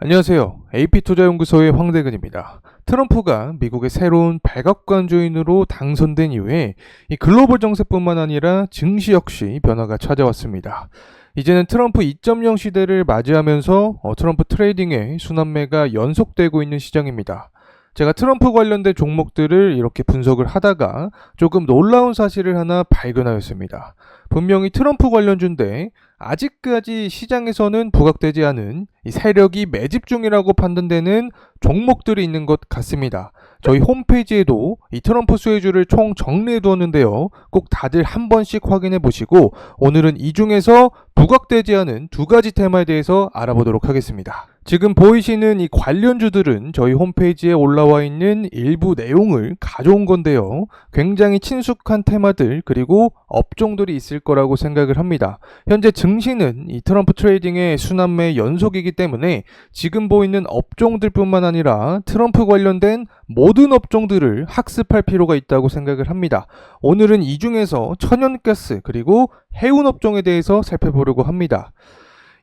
안녕하세요. AP투자연구소의 황대근입니다. 트럼프가 미국의 새로운 백악관주인으로 당선된 이후에 이 글로벌 정세뿐만 아니라 증시 역시 변화가 찾아왔습니다. 이제는 트럼프 2.0 시대를 맞이하면서 트럼프 트레이딩의 순환매가 연속되고 있는 시장입니다. 제가 트럼프 관련된 종목들을 이렇게 분석을 하다가 조금 놀라운 사실을 하나 발견하였습니다. 분명히 트럼프 관련주인데 아직까지 시장에서는 부각되지 않은 이 세력이 매집 중이라고 판단되는 종목들이 있는 것 같습니다. 저희 홈페이지에도 이 트럼프 수혜주를 총 정리해 두었는데요. 꼭 다들 한 번씩 확인해 보시고 오늘은 이 중에서 부각되지 않은 두 가지 테마에 대해서 알아보도록 하겠습니다. 지금 보이시는 이 관련주들은 저희 홈페이지에 올라와 있는 일부 내용을 가져온 건데요. 굉장히 친숙한 테마들 그리고 업종들이 있을 거라고 생각을 합니다. 현재 증시는 이 트럼프 트레이딩의 순환매 연속이기 때문에 지금 보이는 업종들뿐만 아니라 트럼프 관련된 모든 업종들을 학습할 필요가 있다고 생각을 합니다. 오늘은 이 중에서 천연가스 그리고 해운 업종에 대해서 살펴보려고 합니다.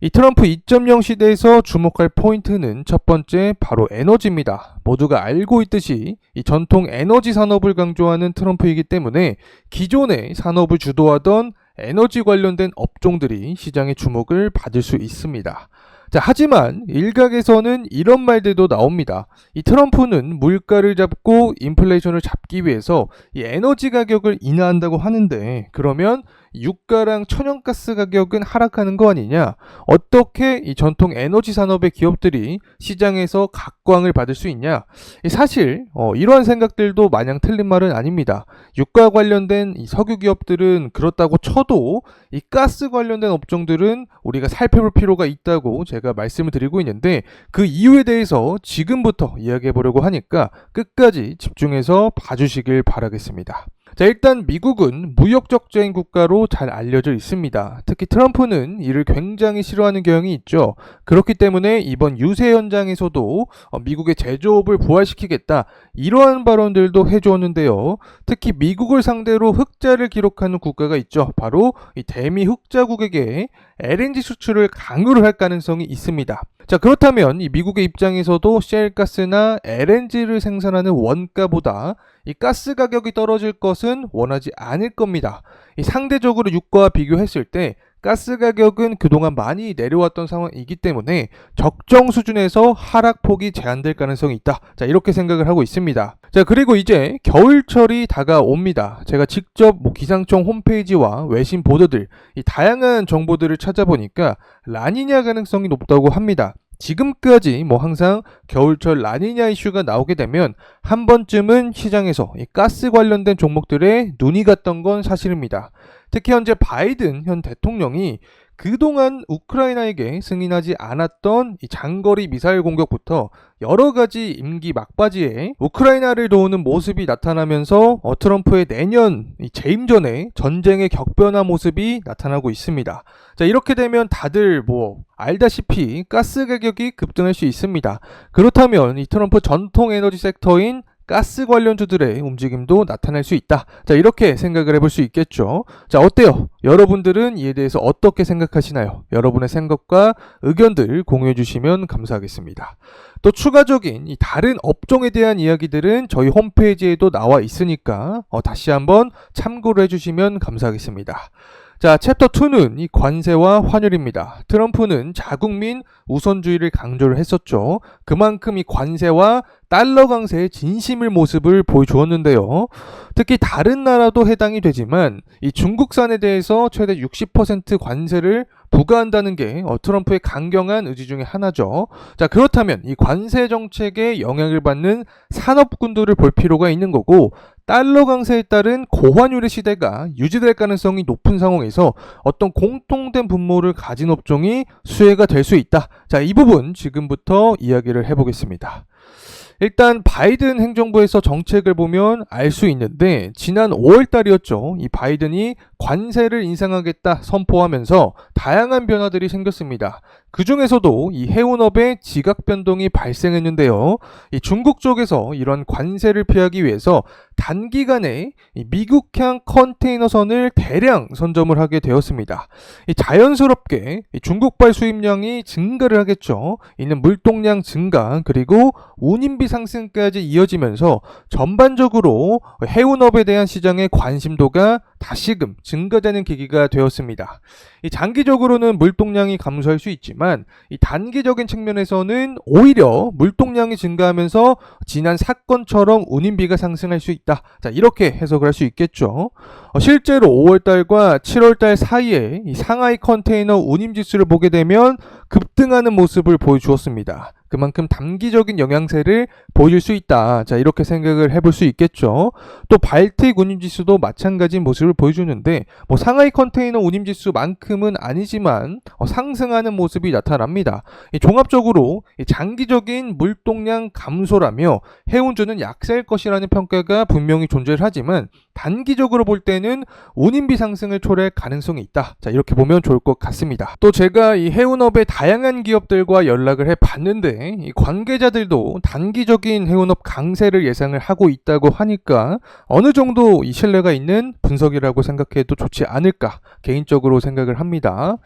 이 트럼프 2.0 시대에서 주목할 포인트는 첫 번째 바로 에너지입니다. 모두가 알고 있듯이 이 전통 에너지 산업을 강조하는 트럼프이기 때문에 기존의 산업을 주도하던 에너지 관련된 업종들이 시장의 주목을 받을 수 있습니다. 자, 하지만 일각에서는 이런 말들도 나옵니다. 이 트럼프는 물가를 잡고 인플레이션을 잡기 위해서 이 에너지 가격을 인하한다고 하는데 그러면 유가랑 천연가스 가격은 하락하는 거 아니냐? 어떻게 이 전통 에너지 산업의 기업들이 시장에서 각광을 받을 수 있냐? 사실 이러한 생각들도 마냥 틀린 말은 아닙니다. 유가 관련된 이 석유 기업들은 그렇다고 쳐도 이 가스 관련된 업종들은 우리가 살펴볼 필요가 있다고 제가 말씀을 드리고 있는데 그 이유에 대해서 지금부터 이야기해 보려고 하니까 끝까지 집중해서 봐주시길 바라겠습니다. 자, 일단 미국은 무역 적자인 국가로 잘 알려져 있습니다. 특히 트럼프는 이를 굉장히 싫어하는 경향이 있죠. 그렇기 때문에 이번 유세 현장에서도 미국의 제조업을 부활시키겠다 이러한 발언들도 해주었는데요. 특히 미국을 상대로 흑자를 기록하는 국가가 있죠. 바로 이 대미 흑자국에게 LNG 수출을 강요를 할 가능성이 있습니다. 자, 그렇다면 이 미국의 입장에서도 셰일가스나 LNG를 생산하는 원가보다 이 가스 가격이 떨어질 것은 원하지 않을 겁니다. 이 상대적으로 유가와 비교했을 때 가스 가격은 그동안 많이 내려왔던 상황이기 때문에 적정 수준에서 하락폭이 제한될 가능성이 있다. 자, 이렇게 생각을 하고 있습니다. 자, 그리고 이제 겨울철이 다가옵니다. 제가 직접 기상청 홈페이지와 외신 보도들, 이 다양한 정보들을 찾아보니까 라니냐 가능성이 높다고 합니다. 지금까지 항상 겨울철 라니냐 이슈가 나오게 되면 한 번쯤은 시장에서 이 가스 관련된 종목들에 눈이 갔던 건 사실입니다. 특히 현재 바이든 현 대통령이 그동안 우크라이나에게 승인하지 않았던 이 장거리 미사일 공격부터 여러 가지 임기 막바지에 우크라이나를 도우는 모습이 나타나면서 트럼프의 내년 재임 전에 전쟁의 격변화 모습이 나타나고 있습니다. 자, 이렇게 되면 다들 알다시피 가스 가격이 급등할 수 있습니다. 그렇다면 이 트럼프 전통 에너지 섹터인 가스 관련주들의 움직임도 나타날 수 있다. 자, 이렇게 생각을 해볼 수 있겠죠. 자, 어때요? 여러분들은 이에 대해서 어떻게 생각하시나요? 여러분의 생각과 의견들 공유해 주시면 감사하겠습니다. 또 추가적인 이 다른 업종에 대한 이야기들은 저희 홈페이지에도 나와 있으니까 다시 한번 참고를 해주시면 감사하겠습니다. 자, 챕터 2는 이 관세와 환율입니다. 트럼프는 자국민 우선주의를 강조를 했었죠. 그만큼 이 관세와 달러 강세의 진심을 모습을 보여주었는데요. 특히 다른 나라도 해당이 되지만 이 중국산에 대해서 최대 60% 관세를 부과한다는 게 트럼프의 강경한 의지 중에 하나죠. 자, 그렇다면 이 관세 정책에 영향을 받는 산업군들을 볼 필요가 있는 거고 달러 강세에 따른 고환율의 시대가 유지될 가능성이 높은 상황에서 어떤 공통된 분모를 가진 업종이 수혜가 될 수 있다. 자, 이 부분 지금부터 이야기를 해보겠습니다. 일단 바이든 행정부에서 정책을 보면 알 수 있는데 지난 5월 달이었죠. 이 바이든이 관세를 인상하겠다 선포하면서 다양한 변화들이 생겼습니다. 그 중에서도 이 해운업의 지각 변동이 발생했는데요. 이 중국 쪽에서 이런 관세를 피하기 위해서 단기간에 이 미국향 컨테이너선을 대량 선점을 하게 되었습니다. 이 자연스럽게 이 중국발 수입량이 증가를 하겠죠. 이는 물동량 증가 그리고 운임비 상승까지 이어지면서 전반적으로 해운업에 대한 시장의 관심도가 다시금 증가되는 계기가 되었습니다. 이 장기적으로는 물동량이 감소할 수 있지만 이 단기적인 측면에서는 오히려 물동량이 증가하면서 지난 사건처럼 운임비가 상승할 수 있다. 자, 이렇게 해석을 할 수 있겠죠. 실제로 5월달과 7월달 사이에 이 상하이 컨테이너 운임지수를 보게 되면 급등하는 모습을 보여주었습니다. 그만큼 단기적인 영향세를 보일 수 있다. 자, 이렇게 생각을 해볼 수 있겠죠. 또 발틱 운임지수도 마찬가지 모습을 보여주는데 상하이 컨테이너 운임지수만큼은 아니지만 상승하는 모습이 나타납니다. 종합적으로 장기적인 물동량 감소라며 해운주는 약세일 것이라는 평가가 분명히 존재를 하지만 단기적으로 볼 때는 운임비 상승을 초래할 가능성이 있다. 자, 이렇게 보면 좋을 것 같습니다. 또 제가 이 해운업의 다양한 기업들과 연락을 해봤는데 이 관계자들도 단기적인 해운업 강세를 예상을 하고 있다고 하니까 어느 정도 이 신뢰가 있는 분석이라고 생각해도 좋지 않을까 개인적으로 생각을 합니다.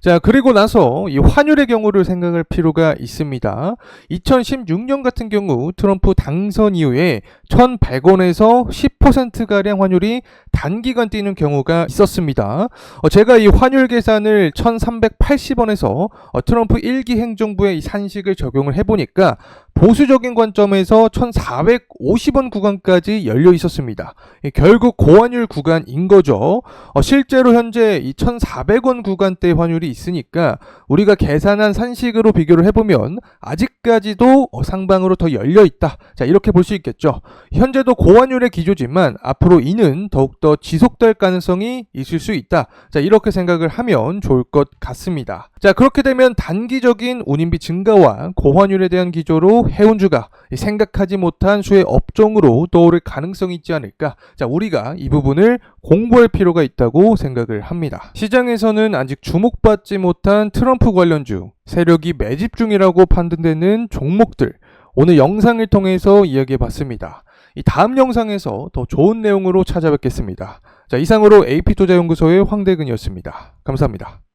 자, 그리고 나서 이 환율의 경우를 생각할 필요가 있습니다. 2016년 같은 경우 트럼프 당선 이후에 1,100원에서 10%가량 환율이 단기간 뛰는 경우가 있었습니다. 제가 이 환율 계산을 1,380원에서 트럼프 1기 행정부의 이 산식을 적용을 해보니까 보수적인 관점에서 1,450원 구간까지 열려 있었습니다. 결국 고환율 구간인 거죠. 실제로 현재 이 1,400원 구간대 환율이 있으니까 우리가 계산한 산식으로 비교를 해보면 아직까지도 상방으로 더 열려 있다. 자, 이렇게 볼 수 있겠죠. 현재도 고환율의 기조지만 앞으로 이는 더욱더 지속될 가능성이 있을 수 있다. 자, 이렇게 생각을 하면 좋을 것 같습니다. 자, 그렇게 되면 단기적인 운임비 증가와 고환율에 대한 기조로 해운주가 생각하지 못한 수의 업종으로 떠오를 가능성이 있지 않을까. 자, 우리가 이 부분을 공부할 필요가 있다고 생각을 합니다. 시장에서는 아직 주목받지 못한 트럼프 관련주 세력이 매집 중이라고 판단되는 종목들 오늘 영상을 통해서 이야기해 봤습니다. 이 다음 영상에서 더 좋은 내용으로 찾아뵙겠습니다. 자, 이상으로 AP투자연구소의 황대근이었습니다. 감사합니다.